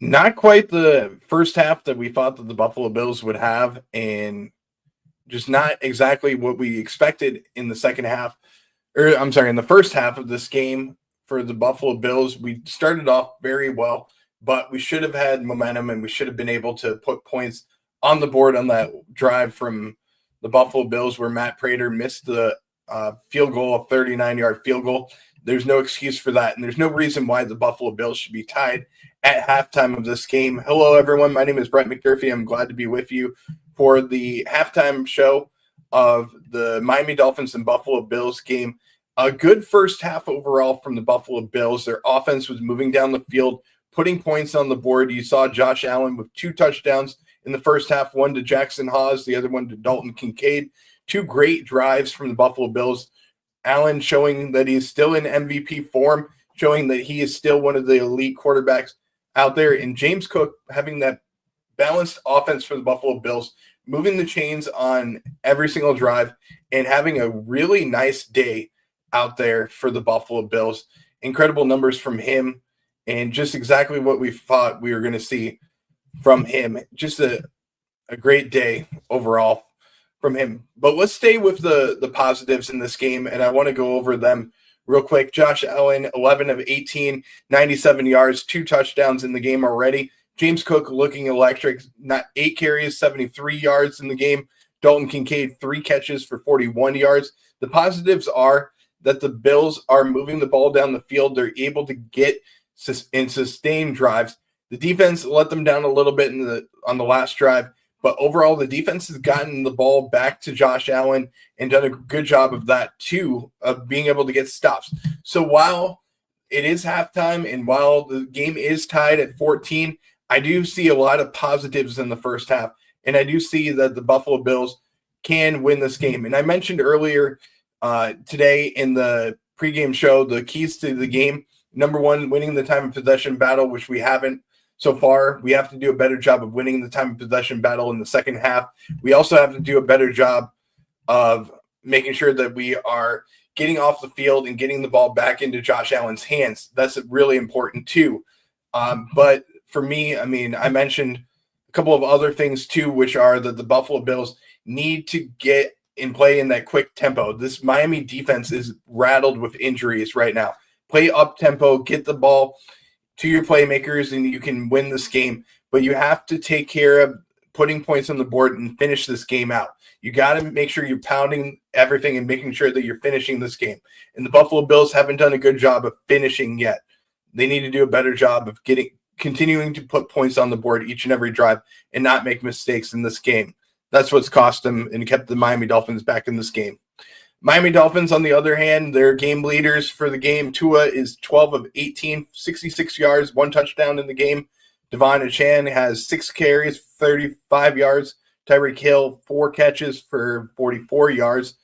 Not quite the first half that we thought that the Buffalo Bills would have, and just not exactly what we expected in the second half, or I'm sorry, in the first half of this game for the Buffalo Bills. We started off very well, but we should have had momentum and we should have been able to put points on the board on that drive from the Buffalo Bills where Matt Prater missed the field goal, a 39-yard field goal. There's no excuse for that, and there's no reason why the Buffalo Bills should be tied at halftime of this game. Hello, everyone. My name is Brett McDurphy. I'm glad to be with you for the halftime show of the Miami Dolphins and Buffalo Bills game. A good first half overall from the Buffalo Bills. Their offense was moving down the field, putting points on the board. You saw Josh Allen with 2 touchdowns in the first half, one to Jackson Hawes, the other one to Dalton Kincaid. 2 great drives from the Buffalo Bills. Allen showing that he's still in MVP form, showing that he is still one of the elite quarterbacks out there. And James Cook having that balanced offense for the Buffalo Bills, moving the chains on every single drive and having a really nice day out there for the Buffalo Bills. Incredible numbers from him and just exactly what we thought we were going to see from him. Just a great day overall from him. But let's stay with the positives in this game, and I want to go over them real quick. Josh Allen, 11 of 18, 97 yards, 2 touchdowns in the game already. James Cook looking electric, not 8 carries, 73 yards in the game. Dalton Kincaid, 3 catches for 41 yards. The positives are that the Bills are moving the ball down the field. They're able to get and sustain drives. The defense let them down a little bit on the last drive, but overall the defense has gotten the ball back to Josh Allen and done a good job of that too, of being able to get stops. So while it is halftime and while the game is tied at 14, I do see a lot of positives in the first half, and I do see that the Buffalo Bills can win this game. And I mentioned earlier today in the pregame show the keys to the game. Number one, winning the time of possession battle, which we haven't so far. We have to do a better job of winning the time of possession battle in the second half. We also have to do a better job of making sure that we are getting off the field and getting the ball back into Josh Allen's hands. That's really important too. But for me, I mean, I mentioned a couple of other things too, which are that the Buffalo Bills need to get and play in that quick tempo. This Miami defense is rattled with injuries right now. Play up tempo, get the ball to your playmakers, and you can win this game. But you have to take care of putting points on the board and finish this game out. You got to make sure you're pounding everything and making sure that you're finishing this game. And the Buffalo Bills haven't done a good job of finishing yet. They need to do a better job of continuing to put points on the board each and every drive and not make mistakes in this game. That's what's cost them and kept the Miami Dolphins back in this game. Miami Dolphins, on the other hand, they're game leaders for the game. Tua is 12 of 18, 66 yards, 1 touchdown in the game. Devon Achane has 6 carries, 35 yards. Tyreek Hill, 4 catches for 44 yards.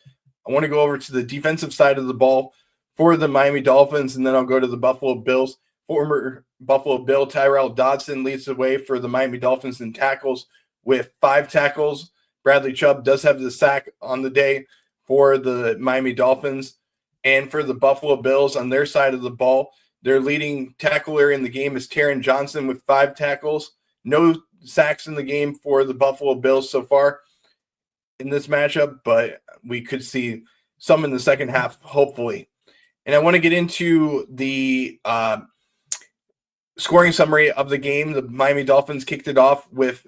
I want to go over to the defensive side of the ball for the Miami Dolphins, and then I'll go to the Buffalo Bills. Former Buffalo Bill Tyrell Dodson leads the way for the Miami Dolphins in tackles with 5 tackles. Bradley Chubb does have the sack on the day for the Miami Dolphins. And for the Buffalo Bills on their side of the ball, their leading tackler in the game is Taron Johnson with 5 tackles. No sacks in the game for the Buffalo Bills so far in this matchup, but we could see some in the second half, hopefully. And I want to get into the scoring summary of the game. The Miami Dolphins kicked it off with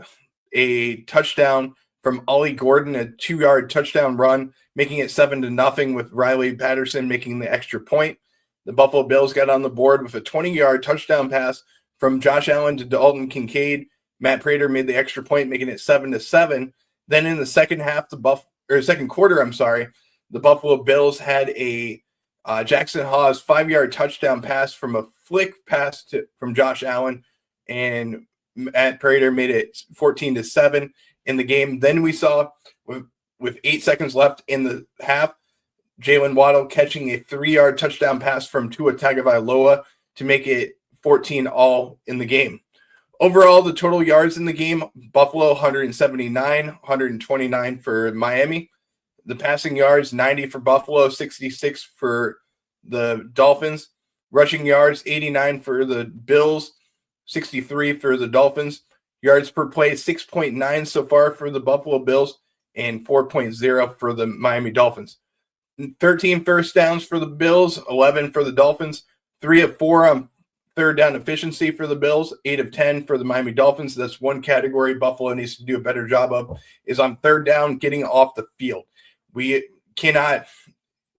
a touchdown from Ollie Gordon, a 2-yard touchdown run, making it 7-0 with Riley Patterson making the extra point. The Buffalo Bills got on the board with a 20-yard touchdown pass from Josh Allen to Dalton Kincaid. Matt Prater made the extra point, making it 7-7. Then in the second half, second quarter, the Buffalo Bills had a Jackson Hawes 5-yard touchdown pass from a flick pass from Josh Allen, and Matt Prater made it 14-7 in the game. Then we saw with 8 seconds left in the half, Jalen Waddle catching a 3-yard touchdown pass from Tua Tagovailoa to make it 14-all in the game. Overall, the total yards in the game, Buffalo 179, 129 for Miami. The passing yards, 90 for Buffalo, 66 for the Dolphins. Rushing yards, 89 for the Bills, 63 for the Dolphins. Yards per play, 6.9 so far for the Buffalo Bills and 4.0 for the Miami Dolphins. 13 first downs for the Bills, 11 for the Dolphins, 3 of 4 on third down efficiency for the Bills, 8 of 10 for the Miami Dolphins. That's one category Buffalo needs to do a better job of, is on third down, getting off the field. We cannot,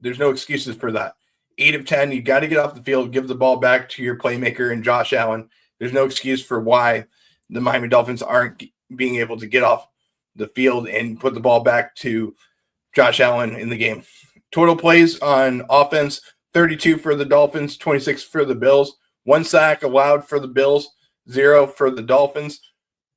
there's no excuses for that. 8 of 10, you got to get off the field, give the ball back to your playmaker and Josh Allen. There's no excuse for why the Miami Dolphins aren't being able to get off the field and put the ball back to Josh Allen in the game. Total plays on offense, 32 for the Dolphins, 26 for the Bills. 1 sack allowed for the Bills, 0 for the Dolphins.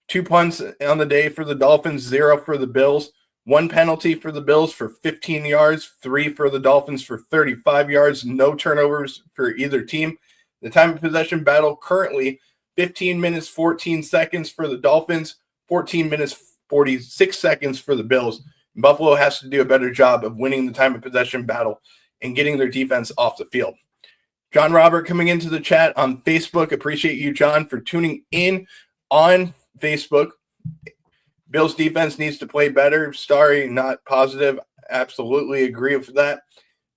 2 punts on the day for the Dolphins, 0 for the Bills. 1 penalty for the Bills for 15 yards, 3 for the Dolphins for 35 yards. No turnovers for either team. The time of possession battle currently 15 minutes, 14 seconds for the Dolphins, 14 minutes, 46 seconds for the Bills. Buffalo has to do a better job of winning the time of possession battle and getting their defense off the field. John Robert coming into the chat on Facebook. Appreciate you, John, for tuning in on Facebook. Bills defense needs to play better. Sorry, not positive. Absolutely agree with that.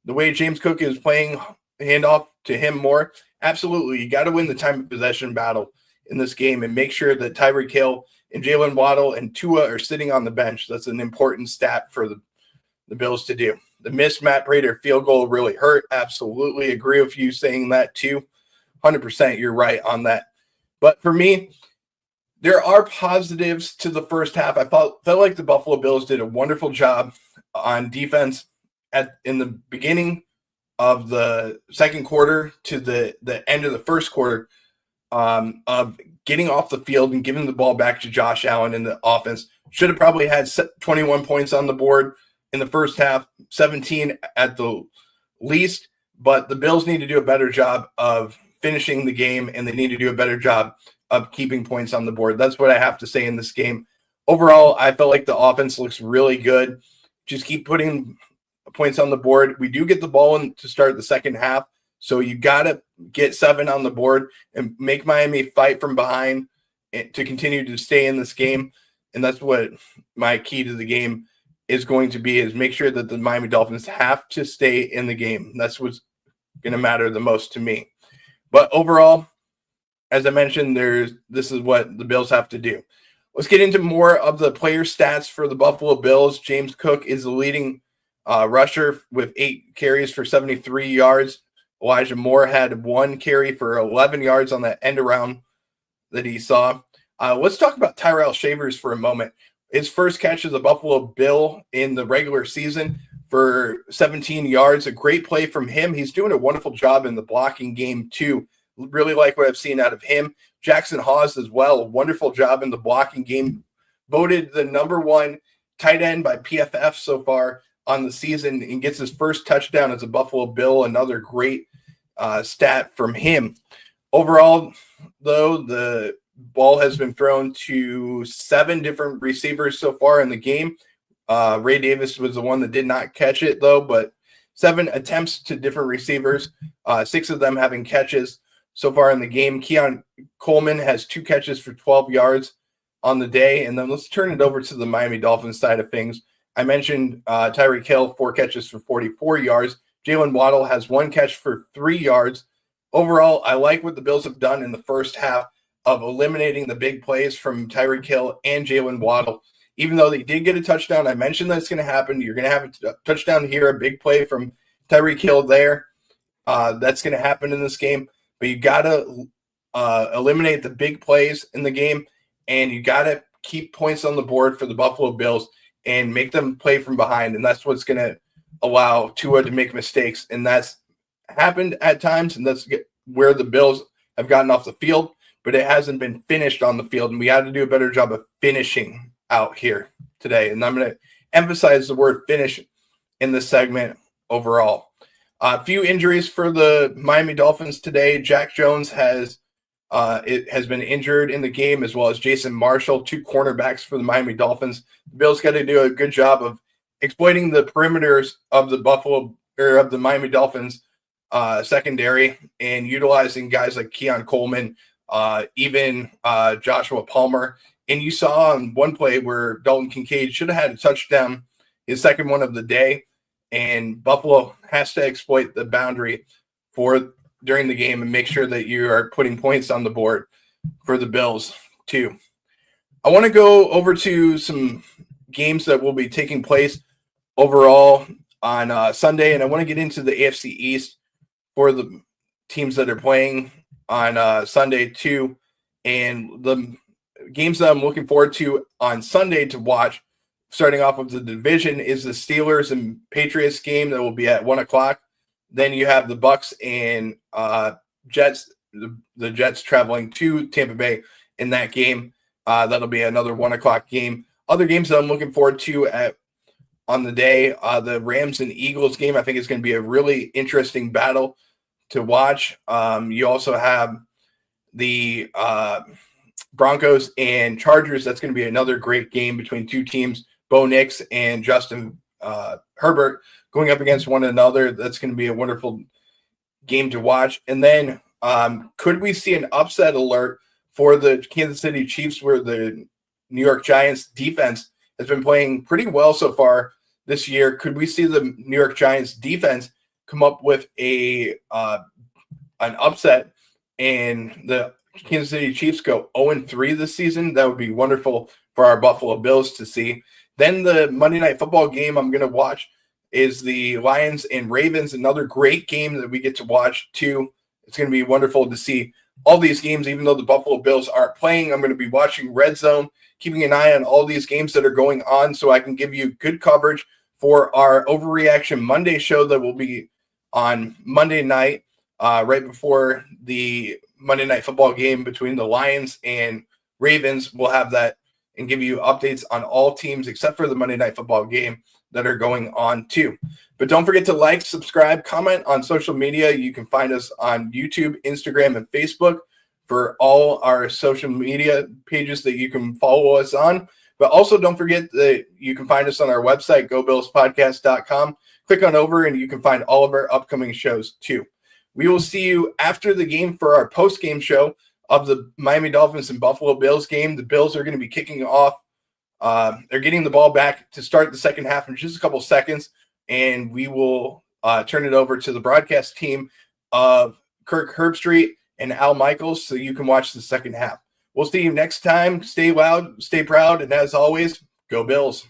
The way James Cook is playing handoff to him more, absolutely. You got to win the time of possession battle in this game and make sure that Tyreek Hill and Jalen Waddle and Tua are sitting on the bench. That's an important stat for the Bills to do. The missed Matt Prater field goal really hurt. Absolutely agree with you saying that too. 100% you're right on that. But for me, there are positives to the first half. I felt like the Buffalo Bills did a wonderful job on defense in the beginning of the second quarter to the end of the first quarter of getting off the field and giving the ball back to Josh Allen in the offense. Should have probably had 21 points on the board in the first half, 17 at the least, but the Bills need to do a better job of finishing the game, and they need to do a better job of keeping points on the board. That's what I have to say in this game. Overall, I felt like the offense looks really good. Just keep putting points on the board. We do get the ball in to start the second half, so you got to get 7 on the board and make Miami fight from behind to continue to stay in this game, and that's what my key to the game is going to be, is make sure that the Miami Dolphins have to stay in the game. That's what's going to matter the most to me. But overall, as I mentioned, this is what the Bills have to do. Let's get into more of the player stats for the Buffalo Bills. James Cook is the leading rusher with 8 carries for 73 yards. Elijah Moore had 1 carry for 11 yards on that end around that he saw. Let's talk about Tyrell Shavers for a moment. His first catch as a Buffalo Bill in the regular season for 17 yards. A great play from him. He's doing a wonderful job in the blocking game too. Really like what I've seen out of him. Jackson Hawes as well. A wonderful job in the blocking game. Voted the #1 tight end by PFF so far on the season and gets his first touchdown as a Buffalo Bill. Another great stat from him. Overall, though, the ball has been thrown to 7 different receivers so far in the game. Ray Davis was the one that did not catch it, though, but 7 attempts to different receivers, 6 of them having catches so far in the game. Keon Coleman has 2 catches for 12 yards on the day. And then let's turn it over to the Miami Dolphins side of things. I mentioned Tyreek Hill, 4 catches for 44 yards. Jalen Waddle has 1 catch for 3 yards. Overall, I like what the Bills have done in the first half of eliminating the big plays from Tyreek Hill and Jalen Waddle. Even though they did get a touchdown, I mentioned that's going to happen. You're going to have a touchdown here, a big play from Tyreek Hill there. That's going to happen in this game. But you got to eliminate the big plays in the game, and you got to keep points on the board for the Buffalo Bills and make them play from behind. And that's what's going to allow Tua to make mistakes. And that's happened at times, and that's where the Bills have gotten off the field, but it hasn't been finished on the field. And we had to do a better job of finishing out here today. And I'm going to emphasize the word finish in this segment overall. A few injuries for the Miami Dolphins today. Jack Jones has been injured in the game, as well as Jason Marshall, 2 cornerbacks for the Miami Dolphins. The Bills got to do a good job of exploiting the perimeters of the Miami Dolphins secondary and utilizing guys like Keon Coleman, even Joshua Palmer. And you saw on one play where Dalton Kincaid should have had a touchdown, his second one of the day, and Buffalo has to exploit the boundary during the game and make sure that you are putting points on the board for the Bills too. I want to go over to some games that will be taking place overall on Sunday, and I want to get into the AFC East for the teams that are playing on Sunday too. And the games that I'm looking forward to on Sunday to watch, starting off with the division, is the Steelers and Patriots game that will be at 1:00. Then you have the Bucks and Jets, the Jets traveling to Tampa Bay in that game. That'll be another 1:00 game. Other games that I'm looking forward to on the day, the Rams and Eagles game, I think is going to be a really interesting battle to watch. You also have the Broncos and Chargers. That's going to be another great game between two teams, Bo Nix and Justin Herbert, going up against one another. That's going to be a wonderful game to watch. And then could we see an upset alert for the Kansas City Chiefs, where the New York Giants defense has been playing pretty well so far this year? Could we see the New York Giants defense come up with an upset and the Kansas City Chiefs go 0-3 this season? That would be wonderful for our Buffalo Bills to see. Then the Monday Night Football game I'm going to watch is the Lions and Ravens, another great game that we get to watch too. It's going to be wonderful to see all these games, even though the Buffalo Bills aren't playing. I'm going to be watching Red Zone, keeping an eye on all these games that are going on so I can give you good coverage for our Overreaction Monday show that will be on Monday night, right before the Monday Night Football game between the Lions and Ravens. We'll have that and give you updates on all teams except for the Monday Night Football game that are going on too. But don't forget to like, subscribe, comment on social media. You can find us on YouTube, Instagram, and Facebook for all our social media pages that you can follow us on. But also don't forget that you can find us on our website, gobillspodcast.com. Click on over and you can find all of our upcoming shows too. We will see you after the game for our post-game show of the Miami Dolphins and Buffalo Bills game. The Bills are going to be kicking off. They're getting the ball back to start the second half in just a couple seconds, and we will turn it over to the broadcast team of Kirk Herbstreit and Al Michaels so you can watch the second half. We'll see you next time. Stay loud, stay proud, and as always, go Bills.